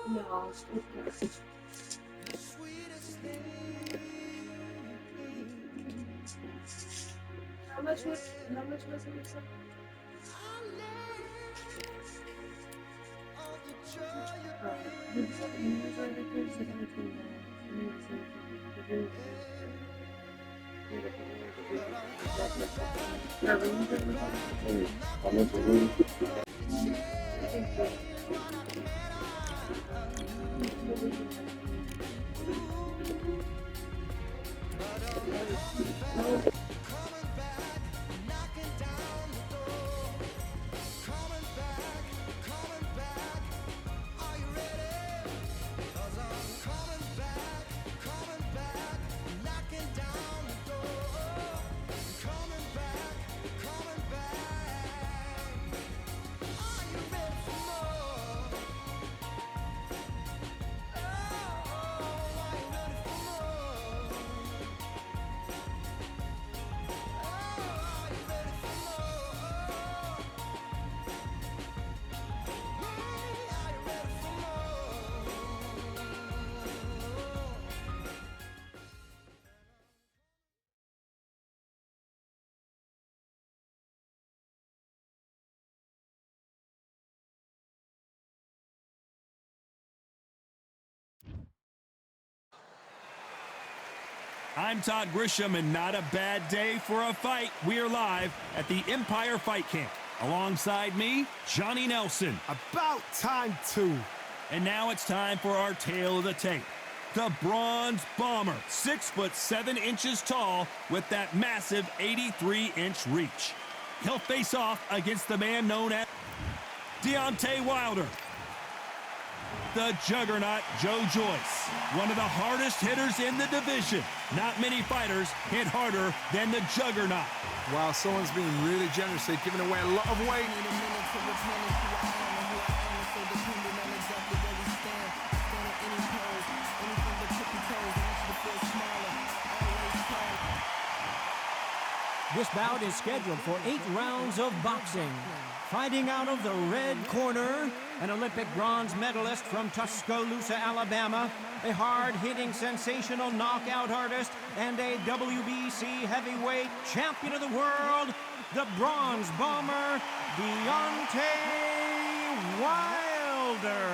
No. How much was it? I'm Todd Grisham, and not a bad day for a fight. We are live at the Empire Fight Camp. Alongside me, Johnny Nelson. About time, too. And now it's time for our tale of the tape. The Bronze Bomber, 6'7" tall with that massive 83-inch reach. He'll face off against the man known as Deontay Wilder. The Juggernaut, Joe Joyce, one of the hardest hitters in the division. Not many fighters hit harder than the Juggernaut. Wow, someone's being really generous here, giving away a lot of weight. This bout is scheduled for 8 rounds of boxing. Fighting out of the red corner, an Olympic bronze medalist from Tuscaloosa, Alabama, a hard-hitting, sensational knockout artist, and a WBC heavyweight champion of the world, the Bronze Bomber, Deontay Wilder.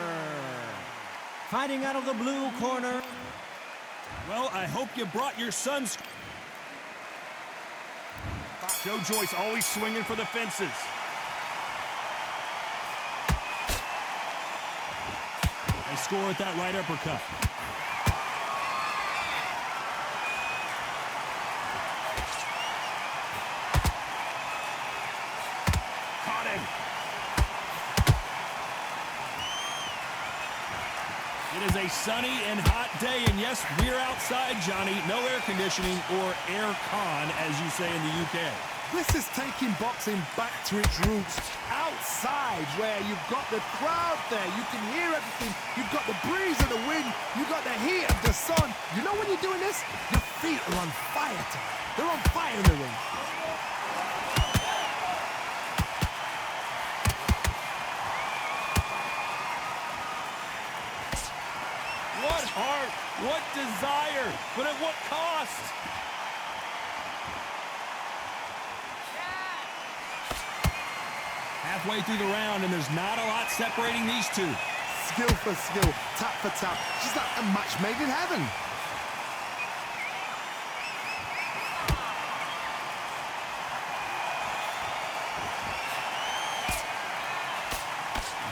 Fighting out of the blue corner. Well, I hope you brought your sons. Joe Joyce always swinging for the fences. They score with that right uppercut. Caught him. It is a sunny and hot day, and yes, we're outside, Johnny. No air conditioning or air con, as you say in the UK. This is taking boxing back to its roots. Outside, where you've got the crowd there, you can hear everything. You've got the breeze of the wind, you've got the heat of the sun. You know when you're doing this? Your feet are on fire tonight. They're on fire in the ring. What heart, what desire, but at what cost? Halfway through the round, and there's not a lot separating these two. Skill for skill, tap for tap. Just like a match made in heaven.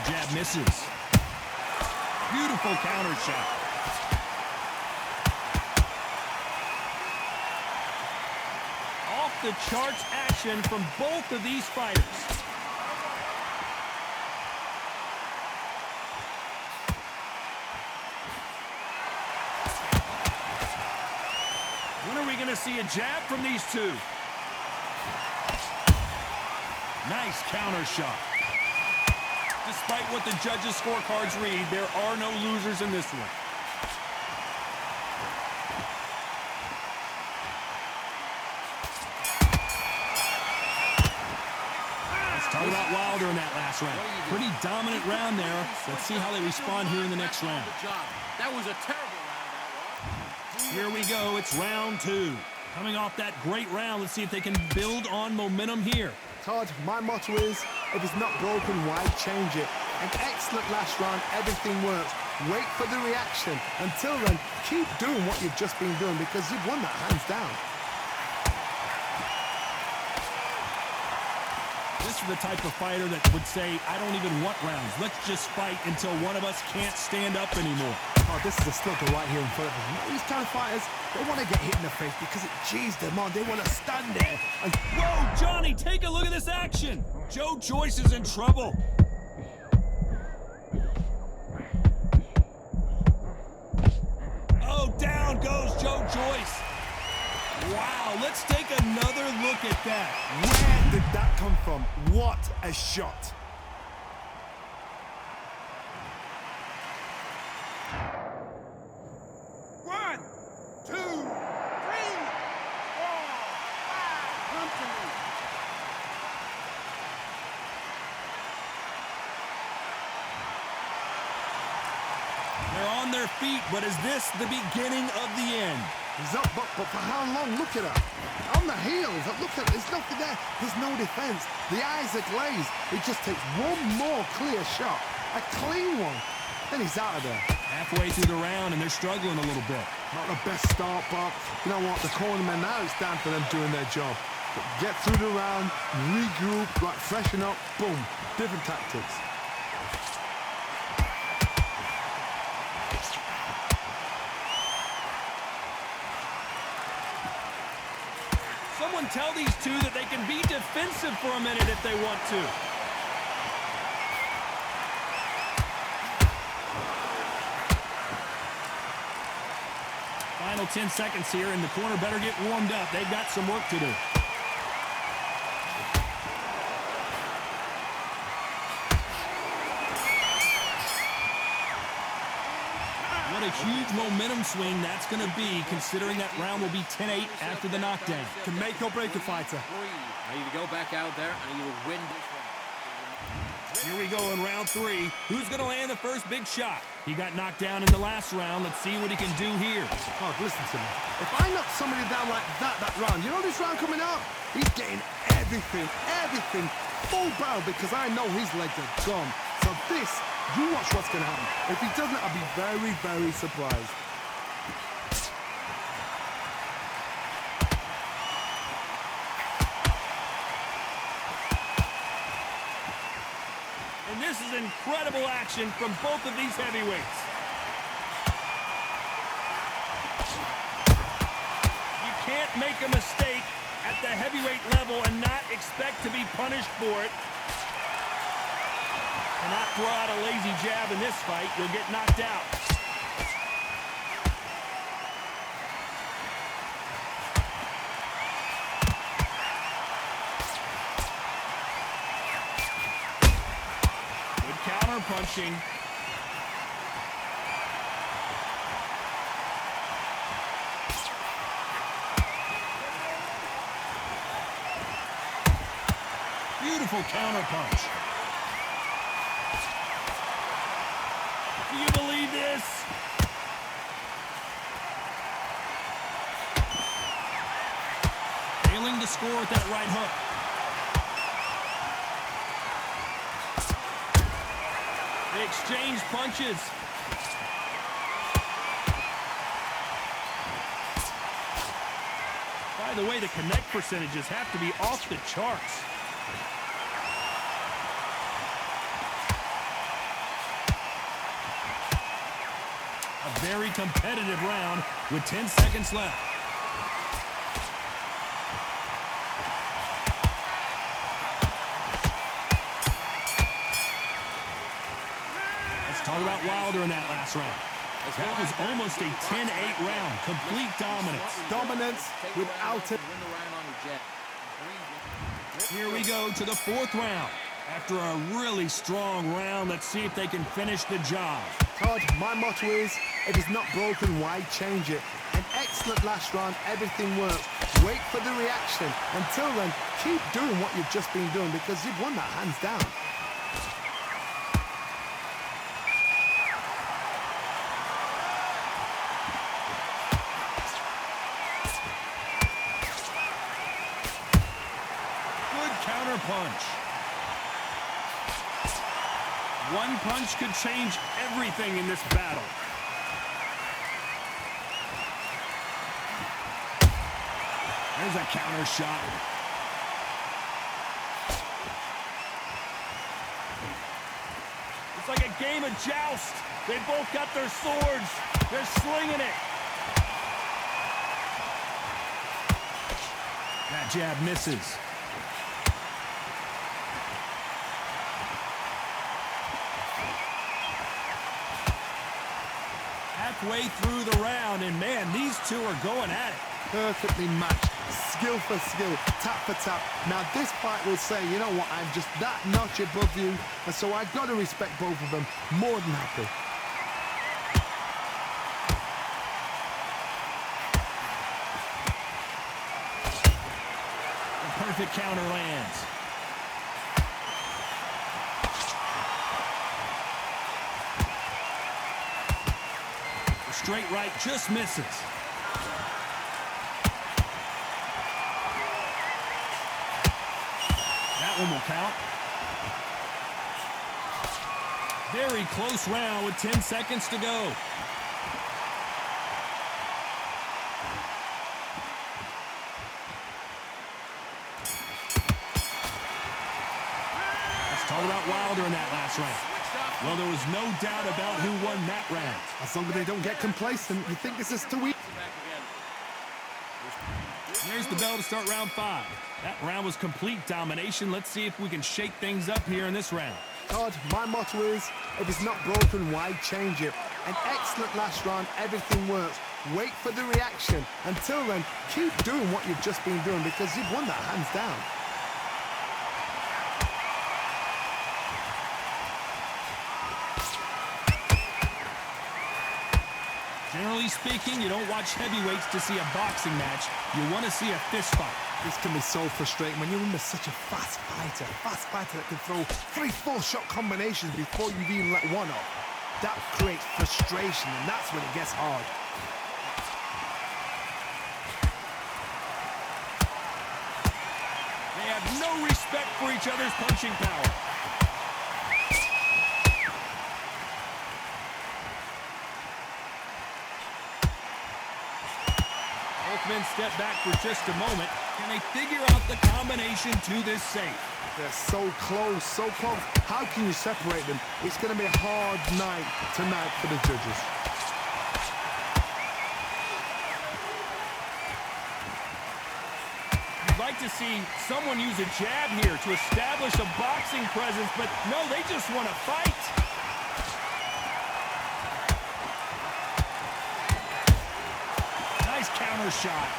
Jab misses. Beautiful counter shot. Off the charts action from both of these fighters. One are we going to see a jab from these two? Nice counter shot. Despite what the judges' scorecards read, there are no losers in this one. Let's talk about Wilder in that last round. Pretty dominant round there. Let's see how they respond here in the next round. That was a terrible round. Here we go. It's round 2. Coming off that great round, let's see if they can build on momentum here. Todd, my motto is, if it's not broken, why change it? An excellent last round, everything works. Wait for the reaction. Until then, keep doing what you've just been doing because you've won that hands down. This is the type of fighter that would say, I don't even want rounds. Let's just fight until one of us can't stand up anymore. Oh, this is a slugger right here in front of them. You know, these kind of fighters, they want to get hit in the face because it G's them on. They want to stand there and... Whoa, Johnny, take a look at this action. Joe Joyce is in trouble. Oh, down goes Joe Joyce. Wow, let's take another look at that. Where did that come from? What a shot. One, two, three, four, five. Come to me. They're on their feet, but is this the beginning of the end? He's up, but for how long? Look at that. On the heels, look at, there's nothing there. There's no defense. The eyes are glazed. He just takes one more clear shot. A clean one. Then he's out of there. Halfway through the round, and they're struggling a little bit. Not the best start, but you know what? The cornermen, now it's down to them doing their job. But get through the round, regroup, like freshen up, boom. Different tactics. Someone tell these two that they can be defensive for a minute if they want to. Final 10 seconds here, and the corner better get warmed up. They've got some work to do. What a huge momentum swing that's going to be, considering that round will be 10-8 after the knockdown. Can make or break a fighter. I need to go back out there and I need to win this round. Here we go in round 3. Who's going to land the first big shot? He got knocked down in the last round. Let's see what he can do here. Oh, listen to me. If I knock somebody down like that round, you know this round coming up? He's getting everything, full barrel because I know his legs are gone. So this, you watch what's going to happen. If he doesn't, I'll be very, very surprised. And this is incredible action from both of these heavyweights. You can't make a mistake at the heavyweight level and not expect to be punished for it. Cannot throw out a lazy jab in this fight. You'll get knocked out. Good counter punching. Beautiful counter punch. Do you believe this? Failing to score with that right hook. They exchange punches. By the way, the connect percentages have to be off the charts. A very competitive round with 10 seconds left. Let's talk about Wilder in that last round. That was almost a 10-8 round. Complete dominance. Dominance without it. Win the round on your jet. Here we go to the fourth round. After a really strong round, let's see if they can finish the job. Todd, my motto is, if it's not broken, why change it? An excellent last round, everything works. Wait for the reaction. Until then, keep doing what you've just been doing because you've won that hands down. Good counter punch. One punch could change everything in this battle. There's a counter shot. It's like a game of joust. They both got their swords. They're slinging it. That jab misses. Halfway through the round, and man, these two are going at it. Perfectly matched, skill for skill, tap for tap. Now this fight will say, you know what, I'm just that notch above you, and so I've got to respect both of them. More than happy. The perfect counter lands. The straight right just misses. One will count. Very close round with 10 seconds to go. Let's talk about Wilder in that last round. Well, there was no doubt about who won that round. As long as they don't get complacent, you think this is too easy. There's the bell to start round 5. That round was complete domination. Let's see if we can shake things up here in this round. Todd, my motto is, if it's not broken, why change it? An excellent last round, everything works. Wait for the reaction. Until then, keep doing what you've just been doing because you've won that hands down. Generally speaking, you don't watch heavyweights to see a boxing match. You want to see a fist fight. This can be so frustrating when you're under such a fast fighter that can throw 3-4 shot combinations before you've even let one off. That creates frustration, and that's when it gets hard. They have no respect for each other's punching power. Both men step back for just a moment. Can they figure out the combination to this safe? They're so close, so close. How can you separate them? It's going to be a hard night tonight for the judges. You'd like to see someone use a jab here to establish a boxing presence, but no, they just want to fight. Nice counter shot.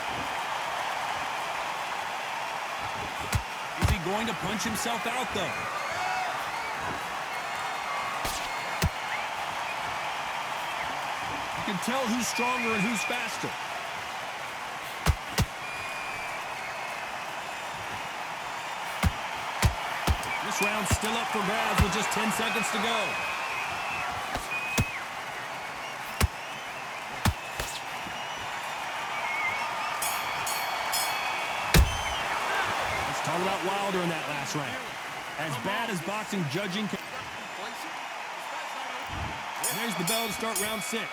Is he going to punch himself out, though? You can tell who's stronger and who's faster. This round's still up for grabs with just 10 seconds to go. Let's talk about Wilder in that last round. As bad as boxing judging can... There's the bell to start round 6.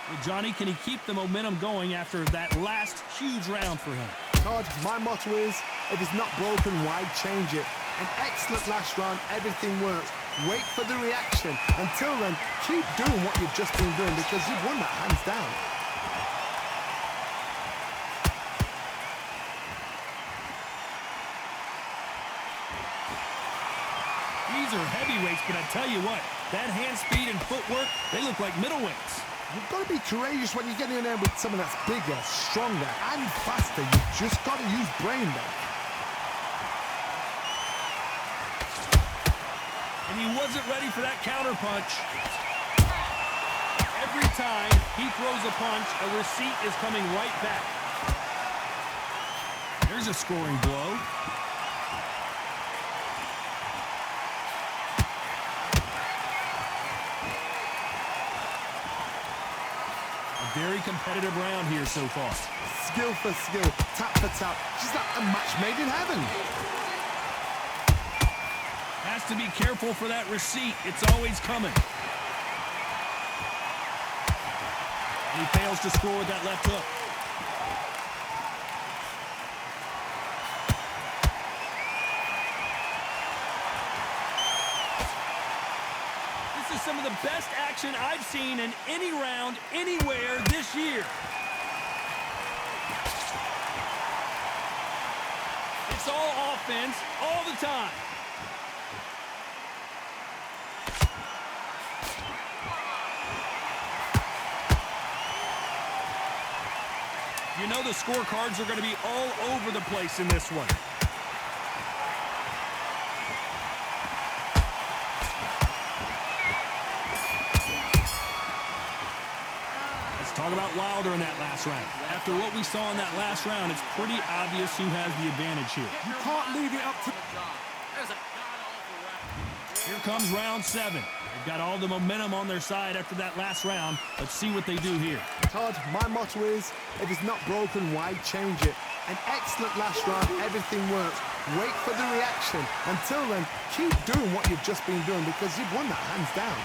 Well, Johnny, can he keep the momentum going after that last huge round for him? Todd, my motto is, if it's not broken, why change it? An excellent last round, everything works. Wait for the reaction. Until then, keep doing what you've just been doing because you've won that hands down. These are heavyweights, but I tell you what, that hand speed and footwork, they look like middleweights. You've got to be courageous when you get in there with someone that's bigger, stronger, and faster. You've just got to use brain there. And he wasn't ready for that counter punch. Every time he throws a punch, a receipt is coming right back. There's a scoring blow. A very competitive round here so far. Skill for skill, tap for tap. Just like a match made in heaven. Has to be careful for that receipt. It's always coming. And he fails to score with that left hook. This is some of the best action I've seen in any round, anywhere this year. It's all offense, all the time. You know the scorecards are going to be all over the place in this one. Let's talk about Wilder in that last round. After what we saw in that last round, it's pretty obvious who has the advantage here. You can't leave it up to... Here comes round 7. They've got all the momentum on their side after that last round. Let's see what they do here. Todd, my motto is, if it's not broken, why change it? An excellent last round, everything works. Wait for the reaction. Until then, keep doing what you've just been doing because you've won that hands down.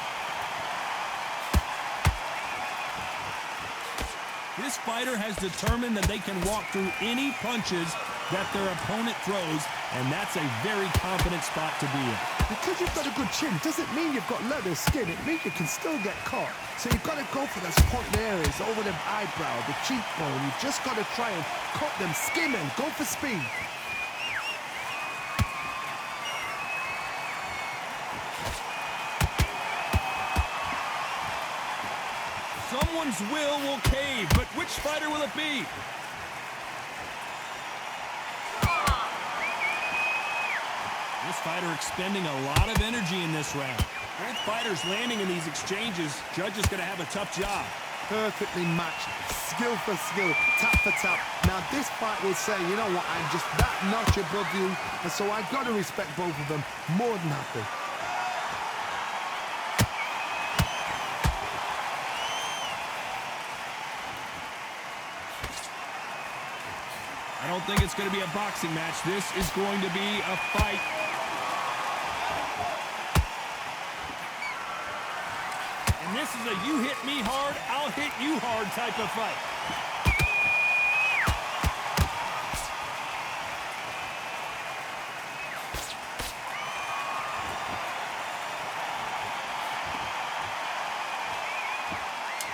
This fighter has determined that they can walk through any punches that their opponent throws, and that's a very confident spot to be in. Because you've got a good chin doesn't mean you've got leather skin. It means you can still get caught. So you've got to go for those point areas, over the eyebrow, the cheekbone. You've just got to try and cut them, skim them, go for speed. Someone's will cave, but which fighter will it be? This fighter expending a lot of energy in this round. Both fighters landing in these exchanges. Judge is going to have a tough job. Perfectly matched, skill for skill, tap for tap. Now this fight will say, you know what, I'm just that notch above you, and so I've got to respect both of them more than happy. I don't think it's going to be a boxing match. This is going to be a fight. And this is a you hit me hard, I'll hit you hard type of fight.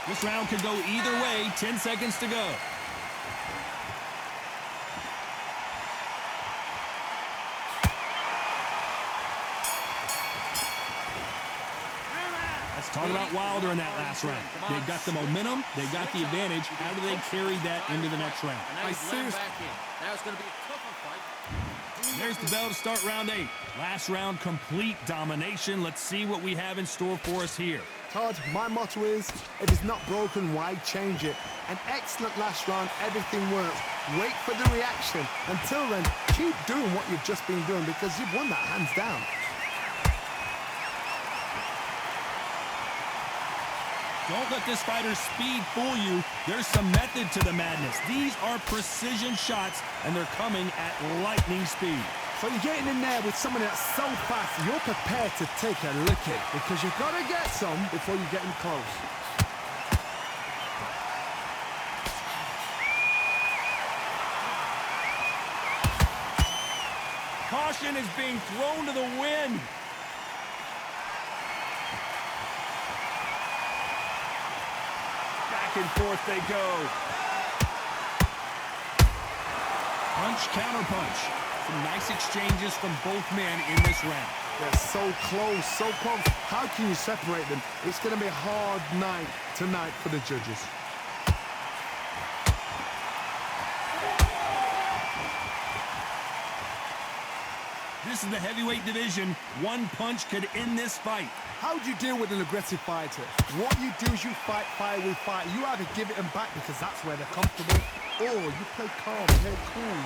This round could go either way. 10 seconds to go. Talk about Wilder in that last round. They've got the momentum. They've got the advantage. How do they carry that into the next round? Now he's back in. Now it's going to be a tougher fight. There's the bell to start round 8. Last round, complete domination. Let's see what we have in store for us here. Todd, my motto is, if it's not broken, why change it? An excellent last round, everything works. Wait for the reaction. Until then, keep doing what you've just been doing because you've won that hands down. Don't let this fighter's speed fool you. There's some method to the madness. These are precision shots, and they're coming at lightning speed. So you're getting in there with someone that's so fast, you're prepared to take a licking because you've got to get some before you get in close. Caution is being thrown to the wind. Back and forth they go. Punch, counter punch. Some nice exchanges from both men in this round. They're so close, so close. How can you separate them? It's going to be a hard night tonight for the judges. This is the heavyweight division. One punch could end this fight. How do you deal with an aggressive fighter? What you do is you fight fire with fire. You either give it them back because that's where they're comfortable, or you play calm, play cool.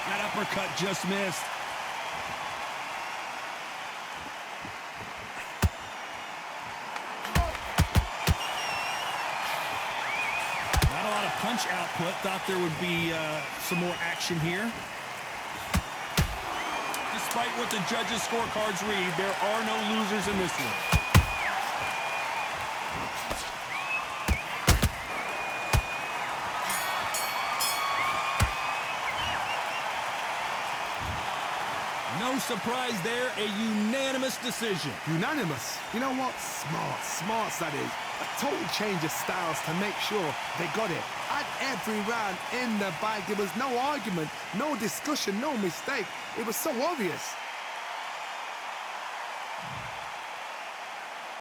That uppercut just missed. Not a lot of punch output. Thought there would be some more action here. Despite what the judges' scorecards read, there are no losers in this one. No surprise there, a unanimous decision. Unanimous? You know what? Smart. Smarts, that is. A total change of styles to make sure they got it. At every round in the bag, there was no argument, no discussion, no mistake. It was so obvious.